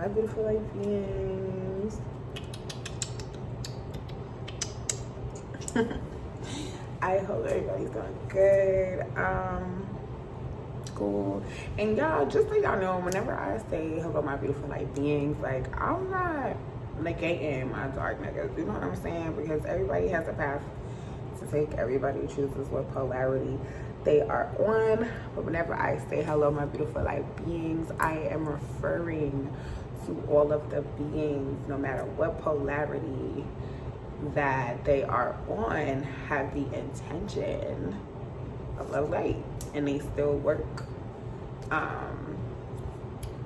my beautiful light beings. I hope everybody's doing good. Cool. And y'all, just so y'all know, whenever I say hello my beautiful light beings, like, I'm not negating my dark niggas, you know what I'm saying? Because everybody has a path to take. Everybody chooses what polarity they are on. But whenever I say hello my beautiful light beings, I am referring to all of the beings, no matter what polarity that they are on, have the intention of love light, and they still work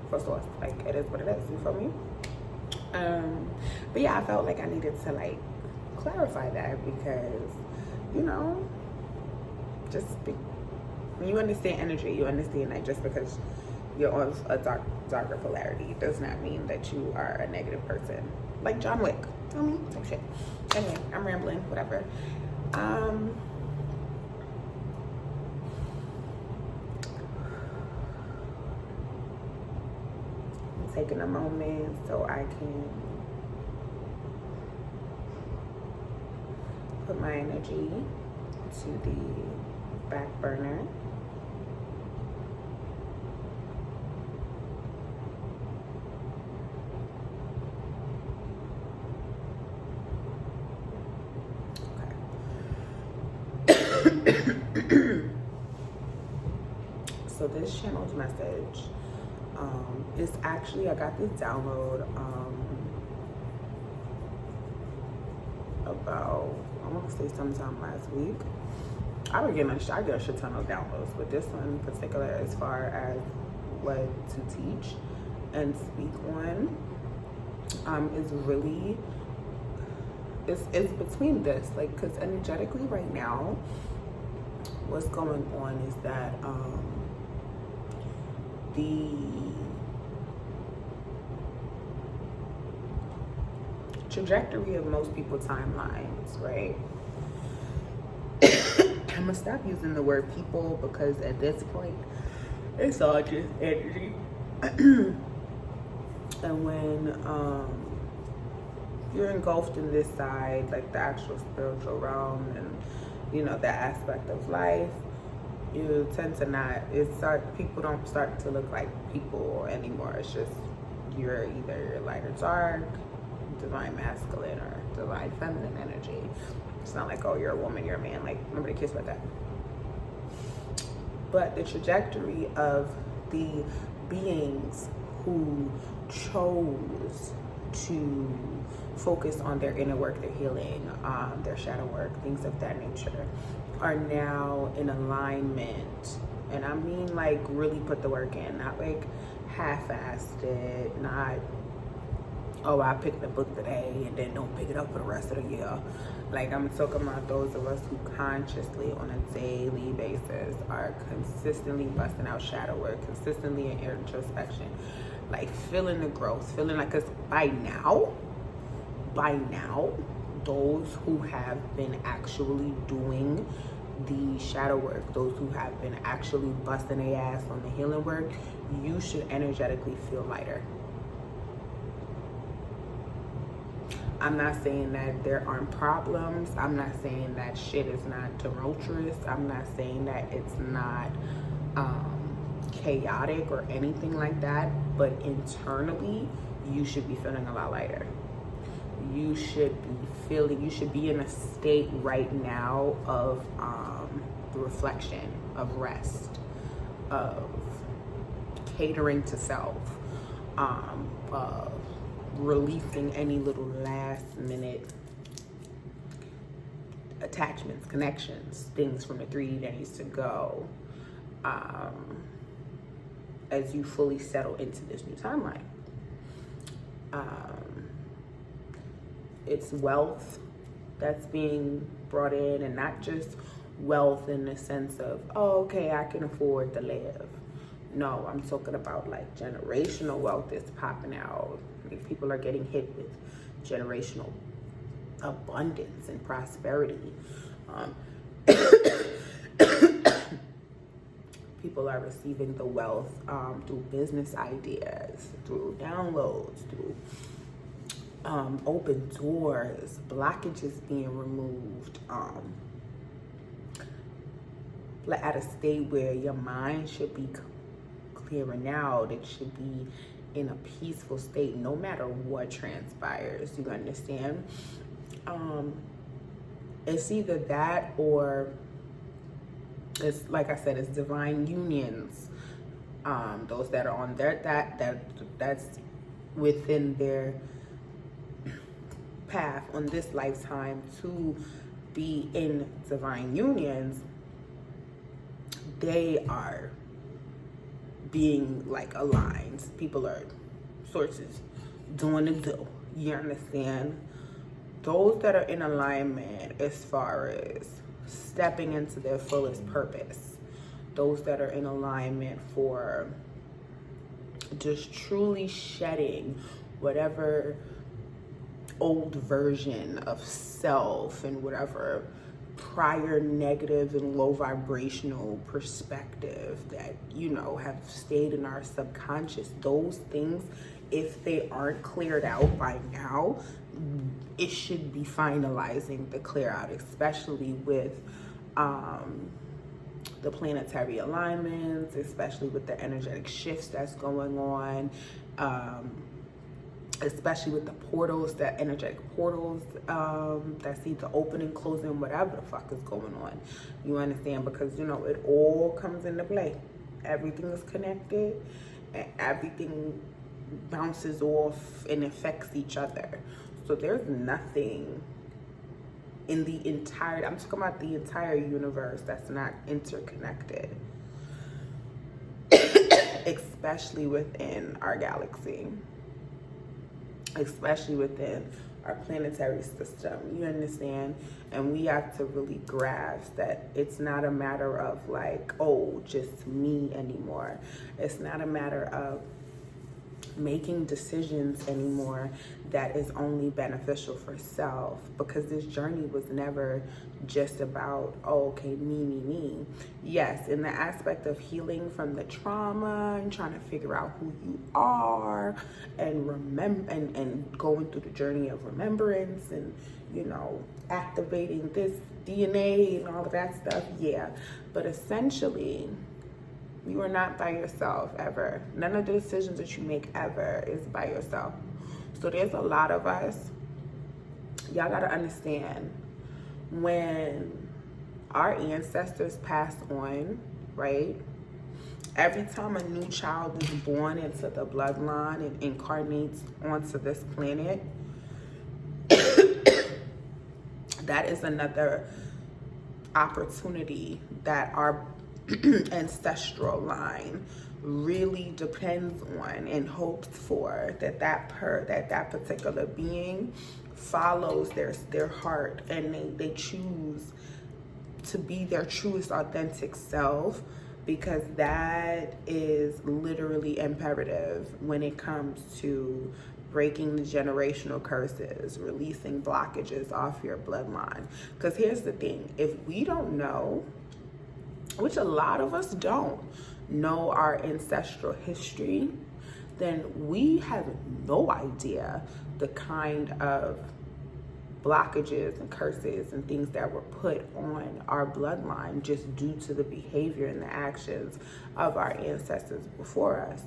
for source. Like, it is what it is, you feel me? But yeah, I felt like I needed to like clarify that, because you know, when you understand energy, you understand that just because you're on a darker polarity does not mean that you are a negative person. Like John Wick, tell me some shit. Anyway, I'm rambling, whatever. Taking a moment so I can put my energy to the back burner. Okay. So this channel's message is actually, I got this download about, I want to say sometime last week. I get a shit ton of downloads, but this one in particular, as far as what to teach and speak on, is really, it's between this, like, because energetically right now, what's going on is that the trajectory of most people's timelines, right? I'm gonna stop using the word people, because at this point it's all just energy. And when you're engulfed in this side, like the actual spiritual realm, and you know, that aspect of life, you tend to not, people don't start to look like people anymore. It's just, you're either light or dark, divine masculine or divine feminine energy. It's not like, oh, you're a woman, you're a man. Like, nobody cares about that. But the trajectory of the beings who chose to focus on their inner work, their healing, their shadow work, things of that nature, are now in alignment. And I mean, like, really put the work in, not like half-assed it, not, oh, I picked the book today and then don't pick it up for the rest of the year. Like, I'm talking about those of us who consciously, on a daily basis, are consistently busting out shadow work, consistently in introspection, like feeling the growth, feeling like, because by now, those who have been actually doing the shadow work, those who have been actually busting their ass on the healing work, you should energetically feel lighter. I'm not saying that there aren't problems. I'm not saying that shit is not tumultuous. I'm not saying that it's not chaotic or anything like that. But internally, you should be feeling a lot lighter. You should be in a state right now of reflection, of rest, of catering to self, of releasing any little last minute attachments, connections, things from the 3D that needs to go, as you fully settle into this new timeline. It's wealth that's being brought in, and not just wealth in the sense of, oh, okay, I can afford to live. No, I'm talking about like generational wealth that's popping out. Like, people are getting hit with generational abundance and prosperity. People are receiving the wealth through business ideas, through downloads, through open doors, blockages being removed, at a state where your mind should be clearing out. It should be in a peaceful state no matter what transpires. You understand? It's either that, or it's, like I said, it's divine unions. Those that are on that's within their path on this lifetime to be in divine unions, they are being like aligned. People are sources doing the do. You understand? Those that are in alignment as far as stepping into their fullest purpose, those that are in alignment for just truly shedding whatever old version of self and whatever prior negative and low vibrational perspective that, you know, have stayed in our subconscious. Those things, if they aren't cleared out by now, it should be finalizing the clear out, especially with the planetary alignments, especially with the energetic shifts that's going on, especially with the portals, that energetic portals that see the opening, closing, whatever the fuck is going on. You understand? Because, you know, it all comes into play. Everything is connected and everything bounces off and affects each other. So there's nothing in the entire, I'm talking about the entire universe, that's not interconnected. Especially within our galaxy. Especially within our planetary system. You understand? And we have to really grasp that it's not a matter of like, oh, just me anymore. It's not a matter of making decisions anymore that is only beneficial for self, because this journey was never just about, oh, okay, me. Yes, in the aspect of healing from the trauma and trying to figure out who you are and remember and going through the journey of remembrance and, you know, activating this DNA and all of that stuff, yeah. But essentially, you are not by yourself ever. None of the decisions that you make ever is by yourself. So there's a lot of us, y'all gotta understand, when our ancestors passed on, right? Every time a new child is born into the bloodline and incarnates onto this planet, that is another opportunity that our ancestral line really depends on and hopes for, that particular being follows their heart and they choose to be their truest authentic self, because that is literally imperative when it comes to breaking the generational curses, releasing blockages off your bloodline. Because here's the thing, if we don't know, which a lot of us don't know, our ancestral history, then we have no idea the kind of blockages and curses and things that were put on our bloodline just due to the behavior and the actions of our ancestors before us.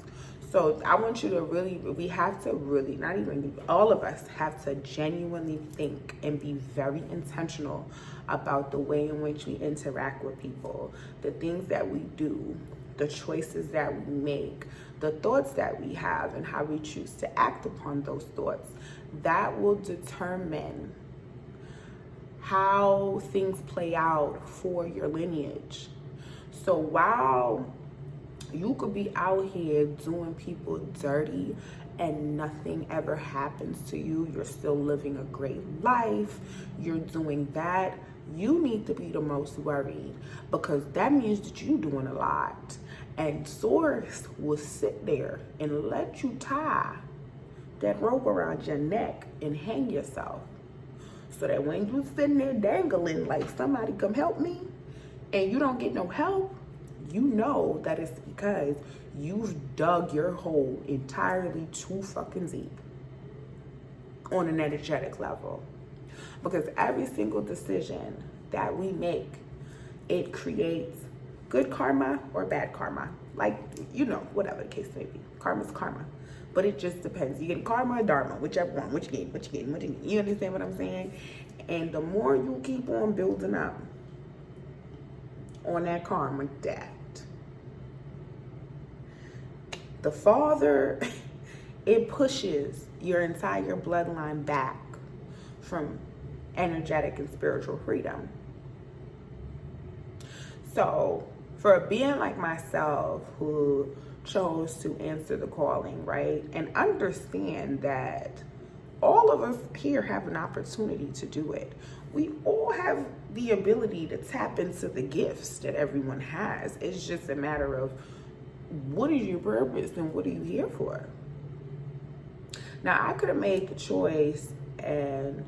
So I want you to really, we have to really, not even, all of us have to genuinely think and be very intentional about the way in which we interact with people, the things that we do, the choices that we make, the thoughts that we have, and how we choose to act upon those thoughts. That will determine how things play out for your lineage. So while you could be out here doing people dirty and nothing ever happens to you, you're still living a great life, you're doing that, you need to be the most worried, because that means that you're doing a lot. And Source will sit there and let you tie that rope around your neck and hang yourself, so that when you're sitting there dangling like somebody come help me and you don't get no help, you know that it's because you've dug your hole entirely too fucking deep on an energetic level. Because every single decision that we make, it creates good karma or bad karma. Like, you know, whatever the case may be. Karma's karma. But it just depends. You get karma or dharma, whichever one. What you get. You understand what I'm saying? And the more you keep on building up on that karma debt, the farther it pushes your entire bloodline back from energetic and spiritual freedom. So for a being like myself who chose to answer the calling, right, and understand that all of us here have an opportunity to do it. We all have the ability to tap into the gifts that everyone has. It's just a matter of what is your purpose and what are you here for? Now, I could have made the choice and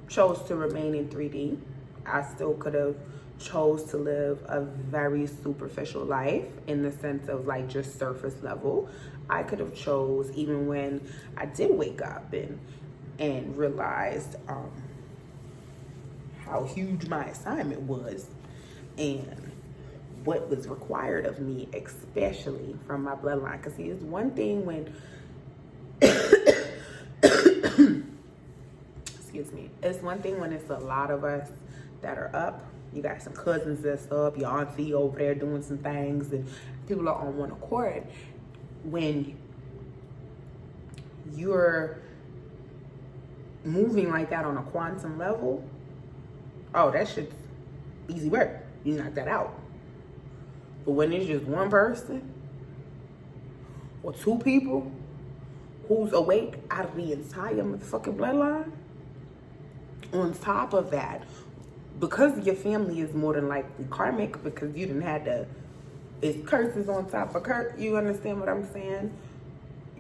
chose to remain in 3D. I still could have chose to live a very superficial life in the sense of like just surface level. I could have chose, even when I did wake up and realized how huge my assignment was and what was required of me, especially from my bloodline. Because see, it's one thing when excuse me, it's one thing when it's a lot of us that are up. You got some cousins that's up, your auntie over there doing some things, and people are on one accord. When you're moving like that on a quantum level, oh, that shit's easy work. You knock that out. But when it's just one person or two people who's awake out of the entire motherfucking bloodline, on top of that, because your family is more than likely karmic, because you didn't have to, it's curses on top of curse. You understand what I'm saying?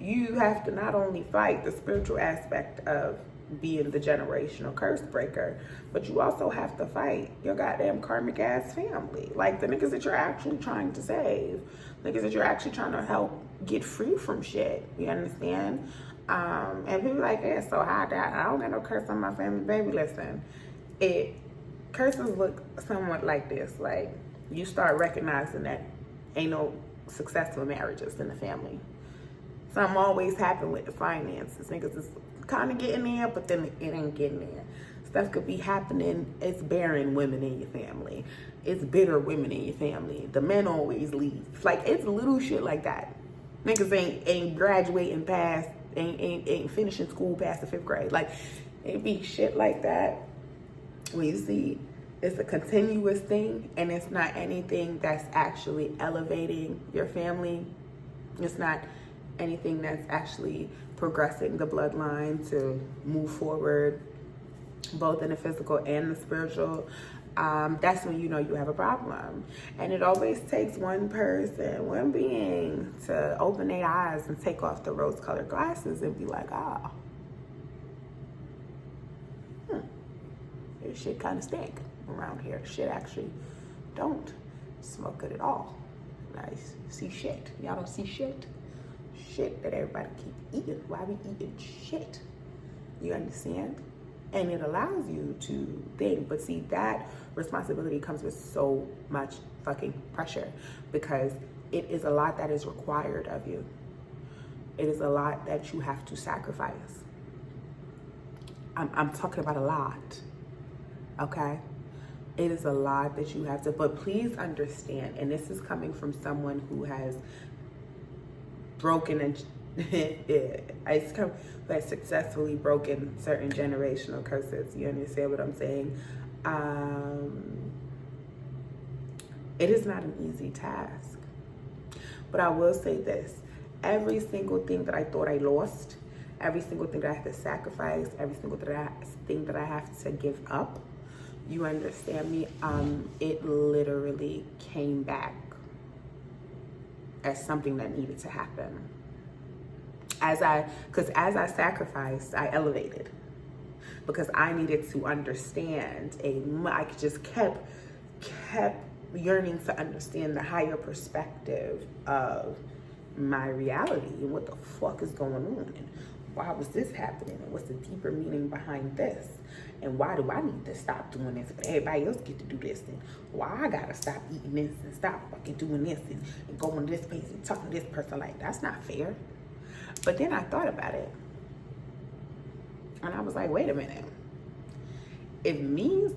You have to not only fight the spiritual aspect of being the generational curse breaker, but you also have to fight your goddamn karmic ass family. Like the niggas that you're actually trying to save, niggas that you're actually trying to help get free from shit. You understand? And people like, yeah, so I don't got no curse on my family. Baby, listen, curses look somewhat like this. Like, you start recognizing that ain't no successful marriages in the family. Something always happen with the finances. Niggas is kind of getting there, but then it ain't getting there. Stuff could be happening. It's barren women in your family. It's bitter women in your family. The men always leave. Like, it's little shit like that. Niggas ain't graduating past, ain't finishing school past the 5th grade. Like, it be shit like that. When you see it's a continuous thing and it's not anything that's actually elevating your family. It's not anything that's actually progressing the bloodline to move forward, both in the physical and the spiritual. That's when you know you have a problem. And it always takes one person, one being, to open their eyes and take off the rose-colored glasses and be like, this shit kind of stink around here. Shit actually don't smell good at all. Nice. See shit. Y'all don't see shit? Shit that everybody keep eating. Why we eating shit? You understand? And it allows you to think. But see, that responsibility comes with so much fucking pressure, because it is a lot that is required of you. It is a lot that you have to sacrifice. I'm talking about a lot. Okay? It is a lot that you have to, but please understand, and this is coming from someone who has broken and has successfully broken certain generational curses. You understand what I'm saying? It is not an easy task. But I will say this. Every single thing that I thought I lost, every single thing that I have to sacrifice, every single thing that I have to give up, you understand me? It literally came back as something that needed to happen. Because as I sacrificed, I elevated. Because I needed to understand I just kept yearning to understand the higher perspective of my reality and what the fuck is going on, and why was this happening, and what's the deeper meaning behind this, and why do I need to stop doing this but everybody else get to do this, and why I gotta stop eating this and stop fucking doing this and going to this place and talking to this person. Like, that's not fair. But then I thought about it and I was like, wait a minute, if me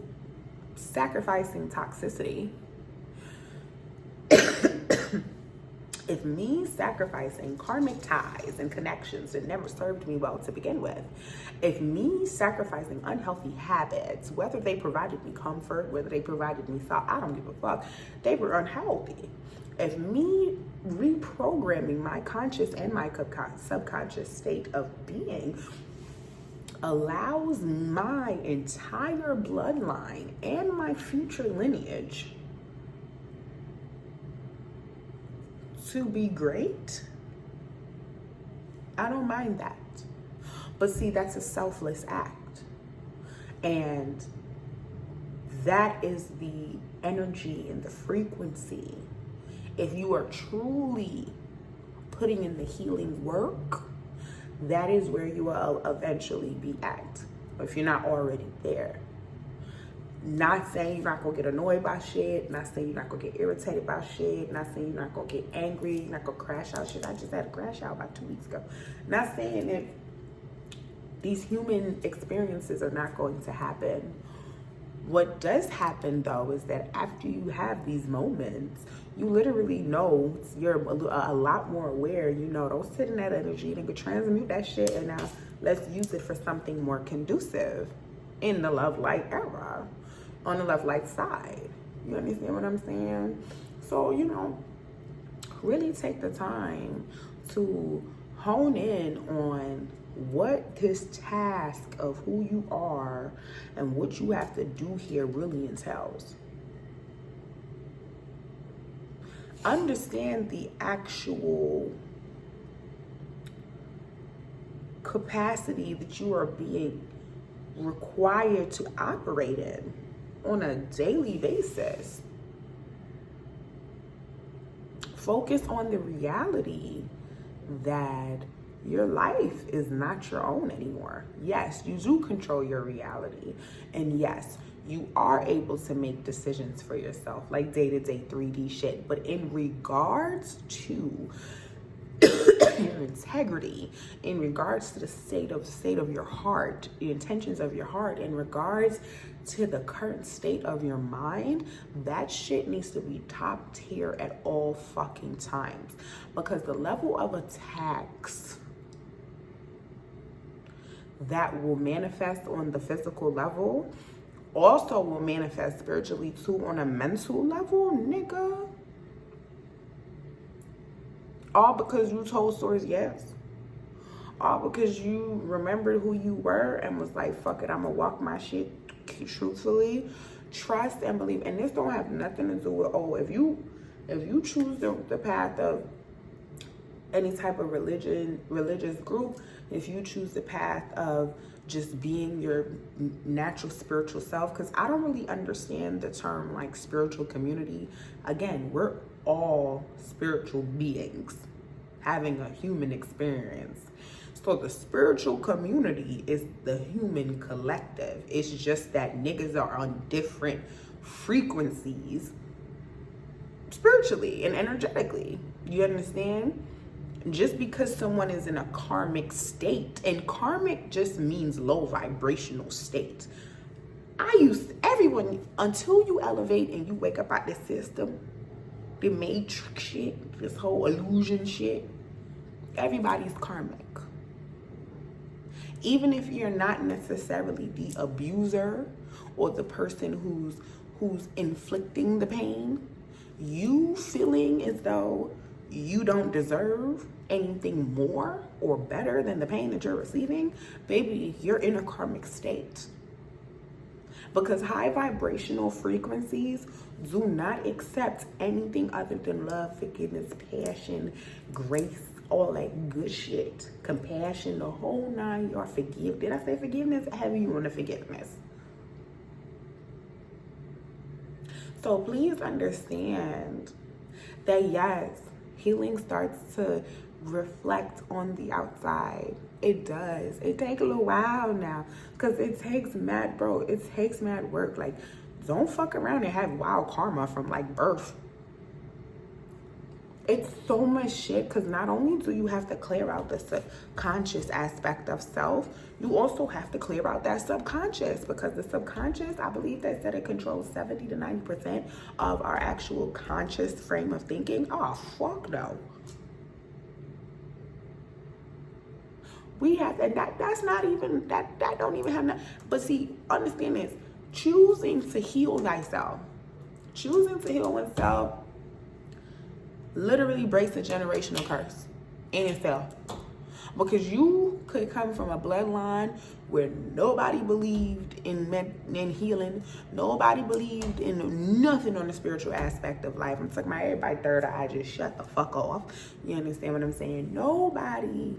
sacrificing toxicity if me sacrificing karmic ties and connections that never served me well to begin with, if me sacrificing unhealthy habits, whether they provided me comfort, whether they provided me thought, I don't give a fuck, they were unhealthy. If me reprogramming my conscious and my subconscious state of being allows my entire bloodline and my future lineage to be great, I don't mind that. But see, that's a selfless act. And that is the energy and the frequency. If you are truly putting in the healing work, that is where you will eventually be at, if you're not already there. Not saying you're not gonna get annoyed by shit, not saying you're not gonna get irritated by shit, not saying you're not gonna get angry, you're not gonna crash out shit. I just had a crash out about 2 weeks ago. Not saying that these human experiences are not going to happen. What does happen though is that after you have these moments, you literally know, you're a lot more aware, you know, don't sit in that energy, then go transmute that shit, and now let's use it for something more conducive in the love light era, on the love light side. You understand what I'm saying? So, you know, really take the time to hone in on what this task of who you are and what you have to do here really entails. Understand the actual capacity that you are being required to operate in on a daily basis. Focus on the reality that your life is not your own anymore. Yes, you do control your reality. And yes, you are able to make decisions for yourself, like day-to-day 3D shit. But in regards to your integrity, in regards to the state of your heart, the intentions of your heart, in regards to the current state of your mind, that shit needs to be top tier at all fucking times. Because the level of attacks that will manifest on the physical level also will manifest spiritually too on a mental level, nigga. All because you told stories, yes. All because you remembered who you were and was like, fuck it, I'm gonna walk my shit truthfully. Trust and believe. And this don't have nothing to do with, oh, if you choose the path of any type of religious group, if you choose the path of just being your natural spiritual self, because I don't really understand the term like spiritual community. Again, we're all spiritual beings having a human experience. So the spiritual community is the human collective. It's just that niggas are on different frequencies spiritually and energetically. You understand? Just because someone is in a karmic state, and karmic just means low vibrational state. Everyone, until you elevate and you wake up out the system, the matrix shit, this whole illusion shit, everybody's karmic. Even if you're not necessarily the abuser or the person who's inflicting the pain, you feeling as though you don't deserve anything more or better than the pain that you're receiving, baby, you're in a karmic state. Because high vibrational frequencies do not accept anything other than love, forgiveness, passion, grace, all that good shit. Compassion, the whole 9 yards. Did I say forgiveness? I have you on the forgiveness. So please understand that yes, healing starts to reflect on the outside. It does. It takes a little while now because it takes mad work. Like, don't fuck around and have wild karma from like birth. It's so much shit because not only do you have to clear out the subconscious aspect of self, you also have to clear out that subconscious, because the subconscious, I believe they said it controls 70 to 90% of our actual conscious frame of thinking. Oh, fuck no. We have, and that's not even, that don't even have, but see, understand this, choosing to heal thyself, choosing to heal oneself literally breaks a generational curse in itself. Because you could come from a bloodline where nobody believed in healing, nobody believed in nothing on the spiritual aspect of life. I'm talking about everybody third eye just shut the fuck off. You understand what I'm saying? Nobody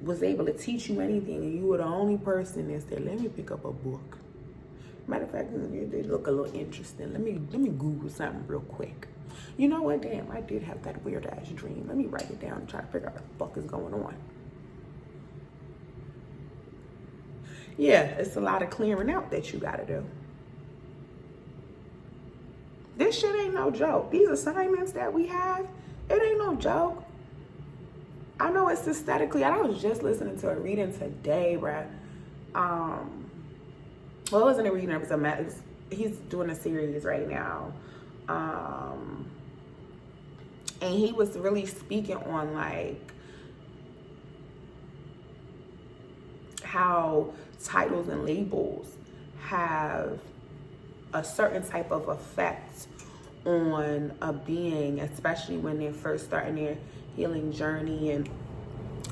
was able to teach you anything, and you were the only person that said, let me pick up a book. Matter of fact, they look a little interesting. Let me Google something real quick. You know what? Damn, I did have that weird ass dream. Let me write it down and try to figure out what the fuck is going on. Yeah, it's a lot of clearing out that you gotta do. This shit ain't no joke. These assignments that we have, it ain't no joke. I know it's aesthetically. I was just listening to a reading today, bruh. Well, it wasn't a reading, it was he's doing a series right now. And he was really speaking on like how titles and labels have a certain type of effect on a being, especially when they're first starting their healing journey. And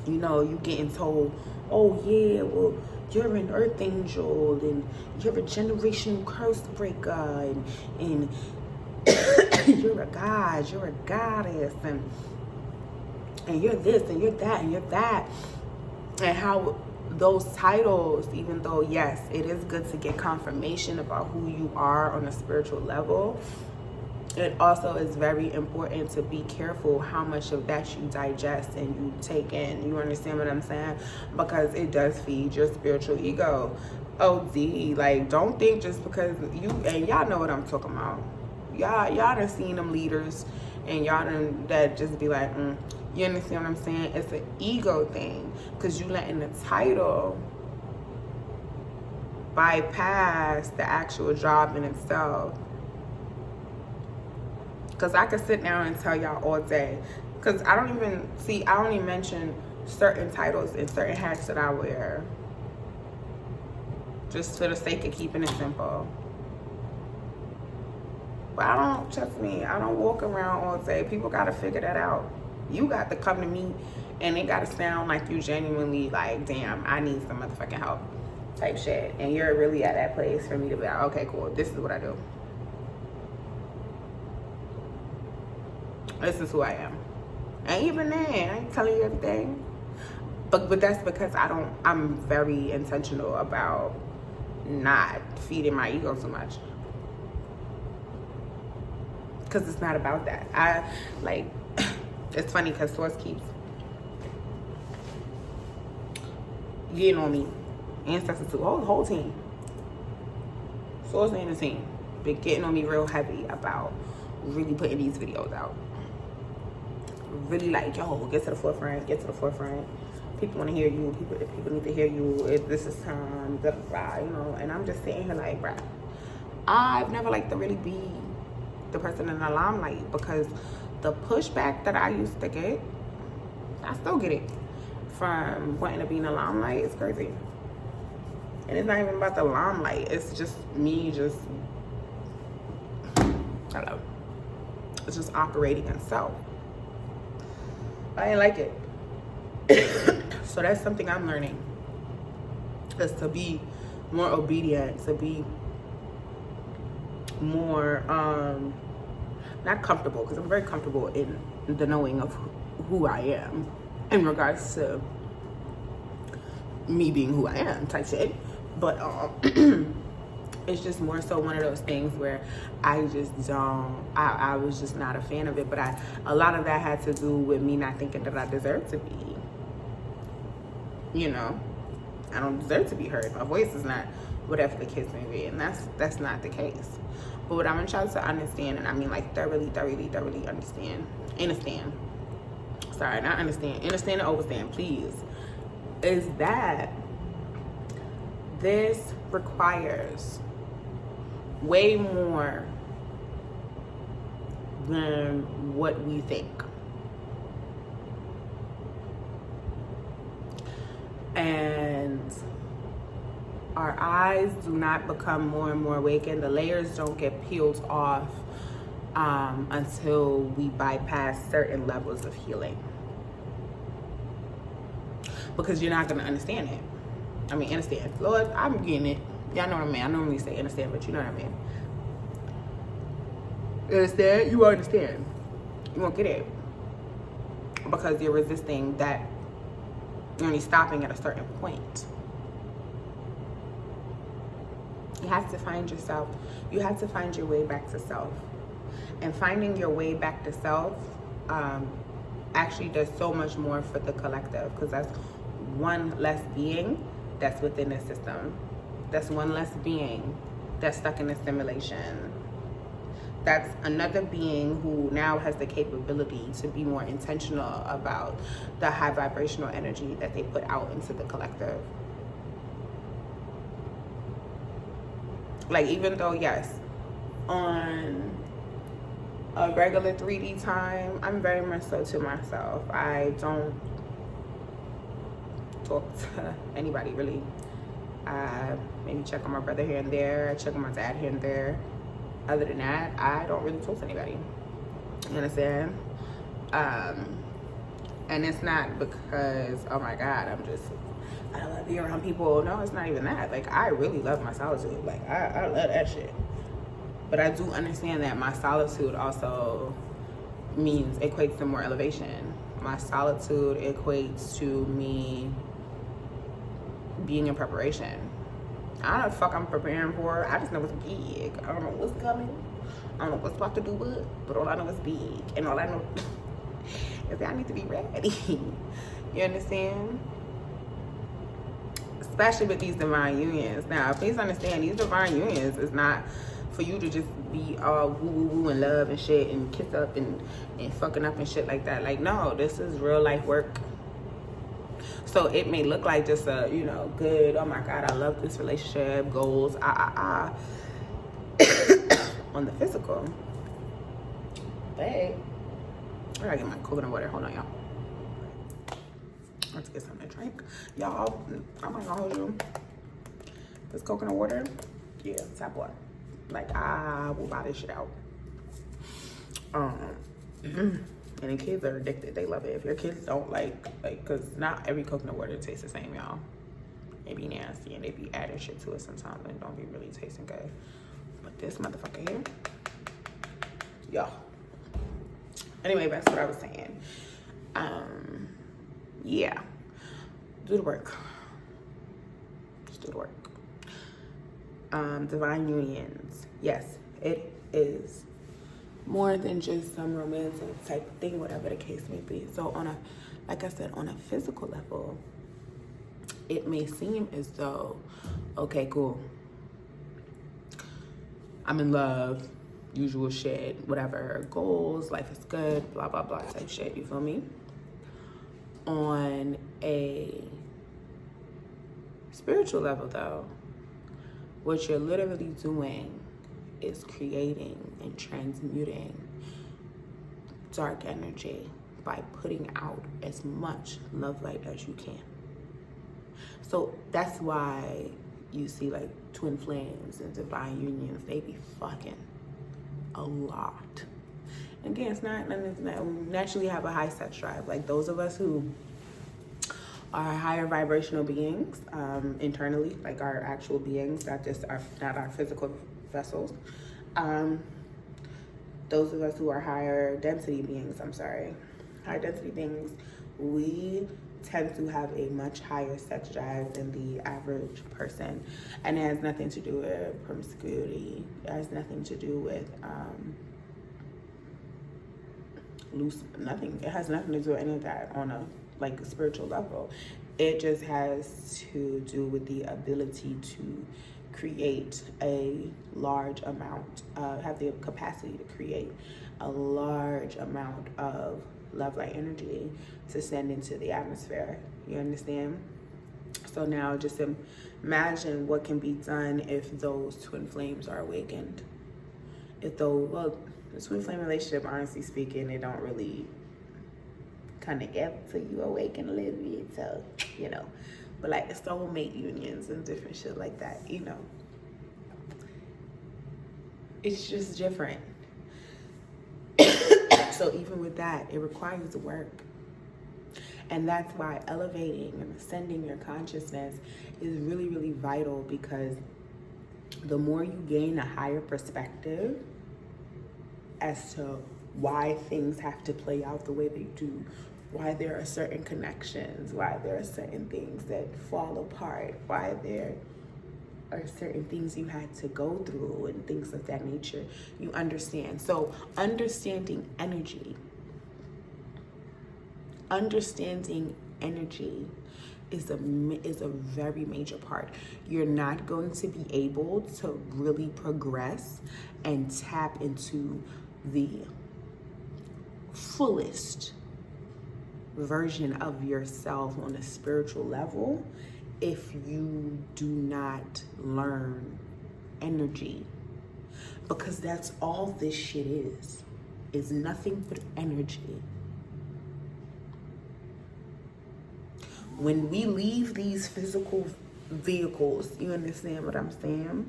you know, you getting told, oh yeah, well, you're an earth angel and you're a generational curse breaker and you're a god, you're a goddess, and you're this and you're that and you're that. And how those titles, even though yes, it is good to get confirmation about who you are on a spiritual level, it also is very important to be careful how much of that you digest and you take in. You understand what I'm saying? Because it does feed your spiritual ego. OD, like, don't think just because you, and y'all know what I'm talking about. Y'all done seen them leaders and y'all done that just be like, you understand what I'm saying? It's an ego thing because you letting the title bypass the actual job in itself. Because I could sit down and tell y'all all day. Because I don't even mention certain titles and certain hats that I wear. Just for the sake of keeping it simple. But trust me, I don't walk around all day. People got to figure that out. You got to come to me and it got to sound like you genuinely like, damn, I need some motherfucking help type shit. And you're really at that place for me to be like, okay, cool, this is what I do. This is who I am. And even then, I ain't telling you everything. But that's because I'm very intentional about not feeding my ego so much. Because it's not about that. It's funny because Source keeps getting on me. Ancestors too, whole team. Source and the team been getting on me real heavy about really putting these videos out. Really like, yo, get to the forefront. People want to hear you. People need to hear you. This is time, blah, blah, blah, you know. And I'm just sitting here like, bruh, I've never liked to really be the person in the limelight because the pushback that I used to get, I still get it from wanting to be in the limelight. It's crazy. And it's not even about the limelight. It's just me hello. It's just operating in self. I ain't like it. So that's something I'm learning, is to be more obedient, to be more not comfortable, because I'm very comfortable in the knowing of who I am in regards to me being who I am type shit. But it's just more so one of those things where I just don't, I was just not a fan of it. But a lot of that had to do with me not thinking that I deserved to be, you know, I don't deserve to be heard. My voice is not whatever the case may be. And that's not the case. But what I'm going to try to understand, and I mean like thoroughly understand. Sorry, not understand. Understand and overstand, please. Is that this requires way more than what we think. And our eyes do not become more and more awakened. The layers don't get peeled off until we bypass certain levels of healing. Because you're not going to understand it. I mean, understand. Lord, I'm getting it. Y'all know what I mean. I normally say understand, but you know what I mean. Understand? You won't understand. You won't get it. Because you're resisting that. You're only stopping at a certain point. You have to find yourself. You have to find your way back to self. And finding your way back to self actually does so much more for the collective, because that's one less being that's within the system. That's one less being that's stuck in a simulation. That's another being who now has the capability to be more intentional about the high vibrational energy that they put out into the collective. Like, even though, yes, on a regular 3D time, I'm very much so to myself. I don't talk to anybody really. I maybe check on my brother here and there. I check on my dad here and there. Other than that, I don't really talk to anybody. You understand? And it's not because, oh my God, I love being around people. No, it's not even that. Like, I really love my solitude. Like, I love that shit. But I do understand that my solitude also equates to more elevation. My solitude equates to me being in preparation. I don't know what the fuck I'm preparing for. I just know it's big. I don't know what's coming. I don't know what's about to do what, but all I know is big. And all I know is that I need to be ready. You understand? Especially with these divine unions. Now, please understand, these divine unions is not for you to just be all woo woo woo and love and shit and kiss up and fucking up and shit like that. Like, no, this is real life work. So it may look like just a, you know, good, oh my God, I love this relationship, goals, on the physical. But I gotta get my coconut water. Hold on, y'all. Let's get something to drink. Y'all, I'm not gonna hold you. This coconut water, yeah, top one. Like, I will buy this shit out. And the kids are addicted. They love it. If your kids don't like, because not every coconut water tastes the same, y'all. They be nasty and they be adding shit to it sometimes and don't be really tasting good. But this motherfucker here, y'all. Anyway, that's what I was saying. Yeah. Do the work. Just do the work. Divine unions. Yes, it is more than just some romantic type thing, whatever the case may be. So like I said, on a physical level, it may seem as though, okay, cool, I'm in love, usual shit, whatever, goals, life is good, blah, blah, blah type shit, you feel me? On a spiritual level though, what you're literally doing is creating and transmuting dark energy by putting out as much love light as you can. So that's why you see like twin flames and divine unions, they be fucking a lot. Again, it's not naturally have a high sex drive. Like those of us who are higher vibrational beings internally, like our actual beings, not our physical vessels. Those of us who are higher density beings, higher density beings, we tend to have a much higher sex drive than the average person. And it has nothing to do with promiscuity. It has nothing to do with nothing. It has nothing to do with any of that on a like spiritual level. It just has to do with the ability to create a large amount, have the capacity to create a large amount of love light energy to send into the atmosphere. You understand? So now just imagine what can be done if those twin flames are awakened. If those, well, the twin flame relationship, honestly speaking, they don't really kind of get till you awaken a little bit, so, you know. But like the soulmate unions and different shit like that, you know. It's just different. So even with that, it requires work. And that's why elevating and ascending your consciousness is really, really vital, because the more you gain a higher perspective as to why things have to play out the way they do, why there are certain connections, why there are certain things that fall apart, why there are certain things you had to go through and things of that nature, you understand. So understanding energy is a very major part. You're not going to be able to really progress and tap into the fullest version of yourself on a spiritual level if you do not learn energy, because that's all this shit is nothing but energy. When we leave these physical vehicles, you understand what I'm saying?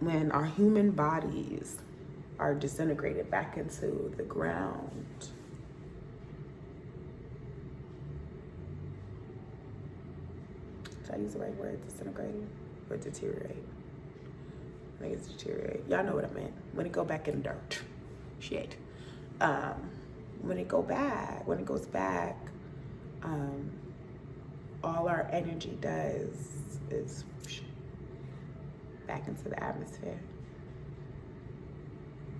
When our human bodies are disintegrated back into the ground, should I use the right word? Disintegrated or deteriorate? I think it's deteriorate. Y'all know what I meant. When it go back in the dirt. Shit. When it goes back, all our energy does is back into the atmosphere,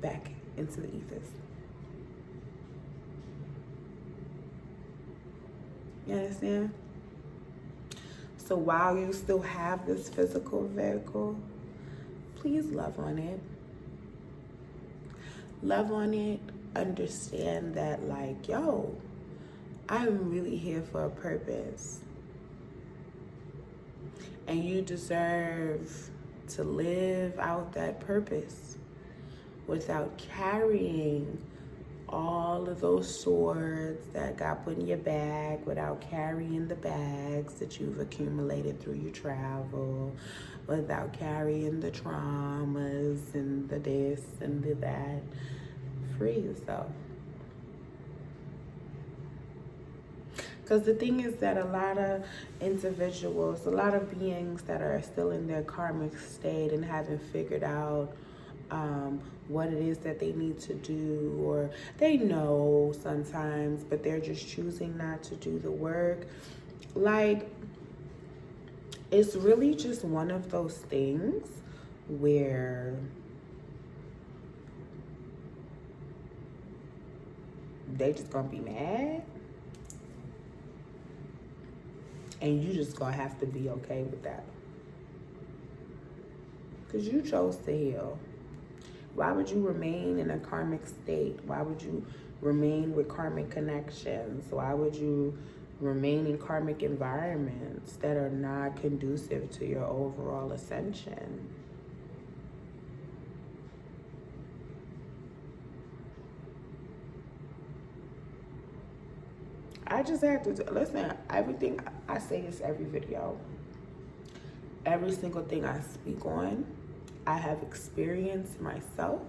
back into the ethers. You understand? So while you still have this physical vehicle, please love on it. Love on it. Understand that, like, yo, I'm really here for a purpose. And you deserve to live out that purpose without carrying all of those swords that got put in your bag, without carrying the bags that you've accumulated through your travel, without carrying the traumas and the this and the that. Free yourself. Because the thing is that a lot of individuals, a lot of beings that are still in their karmic state and haven't figured out what it is that they need to do, or they know sometimes, but they're just choosing not to do the work. Like, it's really just one of those things where they just gonna be mad. And you just gonna have to be okay with that. Because you chose to heal. Why would you remain in a karmic state? Why would you remain with karmic connections? Why would you remain in karmic environments that are not conducive to your overall ascension? I just have to listen. Everything I say is every video. Every single thing I speak on, I have experienced myself,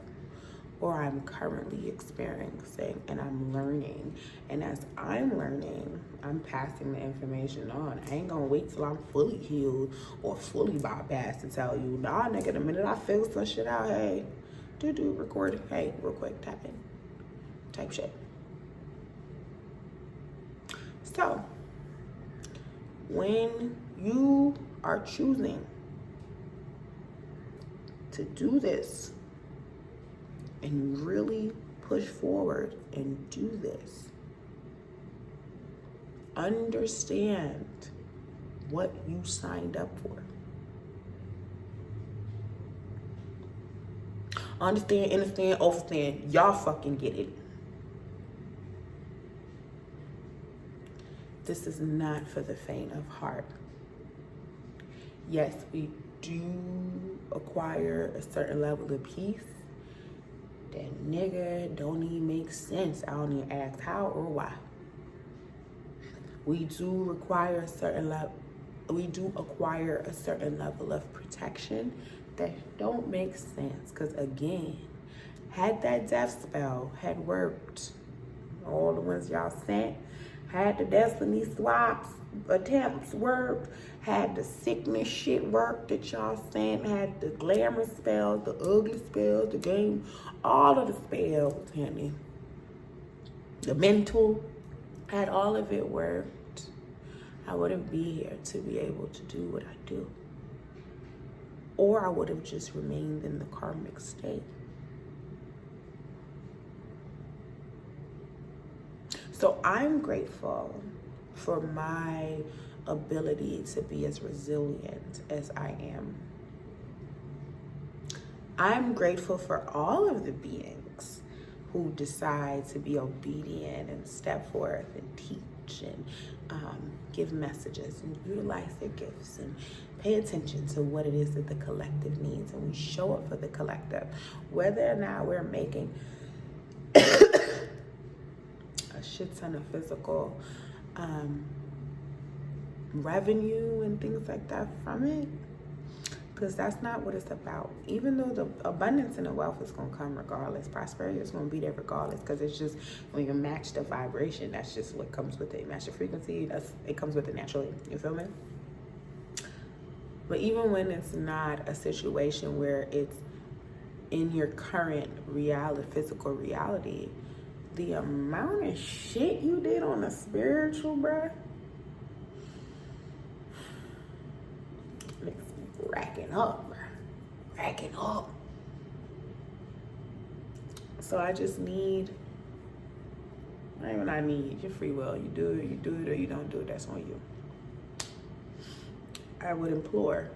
or I'm currently experiencing, and I'm learning. And as I'm learning, I'm passing the information on. I ain't gonna wait till I'm fully healed or fully bypassed to tell you, nah, nigga, the minute I figure some shit out, hey, record, hey, real quick, tap in, type shit. So, when you are choosing to do this and really push forward and do this, understand what you signed up for. Understand, overstand. Y'all fucking get it. This is not for the faint of heart. Yes, we do acquire a certain level of peace. That nigga don't even make sense. I don't even ask how or why. We do require a certain level. We do acquire a certain level of protection that don't make sense. Because again, had that death spell had worked, all the ones y'all sent, had the destiny swaps attempts worked, had the sickness shit worked that y'all sent, had the glamour spells, the ugly spells, the game, all of the spells, honey. The mental, had all of it worked, I wouldn't be here to be able to do what I do. Or I would have just remained in the karmic state. So I'm grateful for my ability to be as resilient as I am. I'm grateful for all of the beings who decide to be obedient and step forth and teach and give messages and utilize their gifts and pay attention to what it is that the collective needs, and we show up for the collective, whether or not we're making a shit ton of physical revenue and things like that from it, because that's not what it's about. Even though the abundance and the wealth is going to come regardless, prosperity is going to be there regardless, because it's just when you match the vibration, that's just what comes with it. Match the frequency, it comes with it naturally. You feel me? But even when it's not a situation where it's in your current reality, physical reality, the amount of shit you did on the spiritual, bruh, makes me racking up, bruh. Racking up. So I just need, not even I need, your free will. You do it or you don't do it, that's on you. I would implore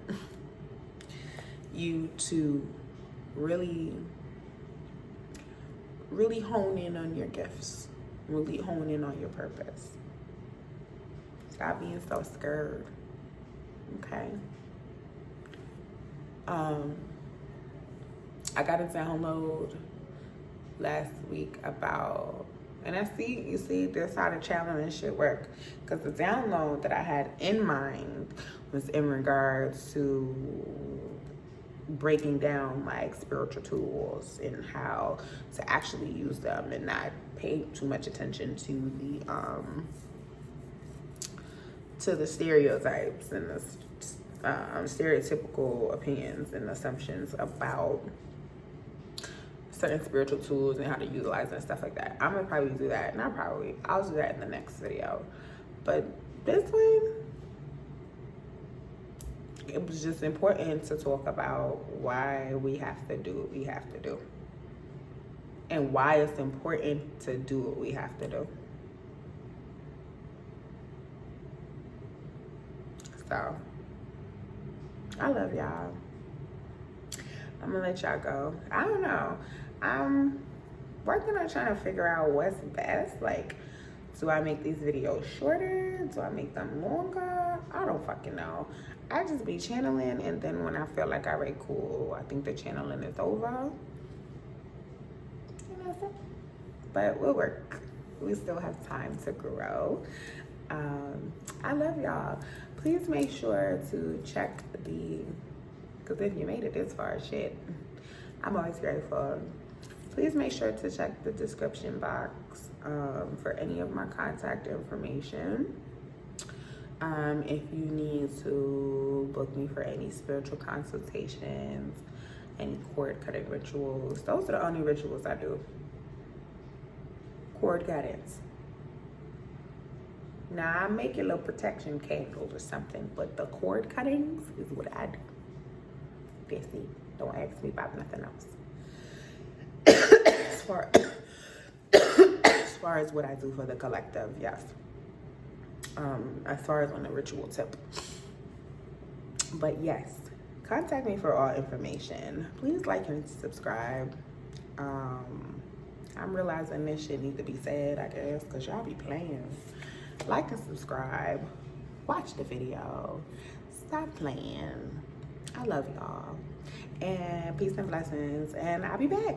you to really hone in on your gifts. Really hone in on your purpose. Stop being so scared. Okay? I got a download last week about, and you see this how the challenge shit work. Because the download that I had in mind was in regards to breaking down like spiritual tools and how to actually use them and not pay too much attention to the stereotypes and the stereotypical opinions and assumptions about certain spiritual tools and how to utilize them and stuff like that. I'm gonna probably do that. I'll do that in the next video. But this one, it was just important to talk about why we have to do what we have to do. And why it's important to do what we have to do. So, I love y'all. I'm gonna let y'all go. I don't know. I'm working on trying to figure out what's best. Like, do I make these videos shorter? Do I make them longer? I don't fucking know. I just be channeling, and then when I feel like, all right, cool, I think the channeling is over. You know, so, but we'll work. We still have time to grow. I love y'all. Please make sure to check because if you made it this far, shit, I'm always grateful. Please make sure to check the description box for any of my contact information. If you need to book me for any spiritual consultations, any cord cutting rituals, those are the only rituals I do. Cord guidance. Now, I make a little protection candle or something, but the cord cuttings is what I do. That's it. Don't ask me about nothing else. As far as what I do for the collective, yes. As far as on the ritual tip. But yes, contact me for all information. Please like and subscribe. I'm realizing this shit needs to be said, I guess, because y'all be playing. Like and subscribe. Watch the video. Stop playing. I love y'all. And peace and blessings. And I'll be back.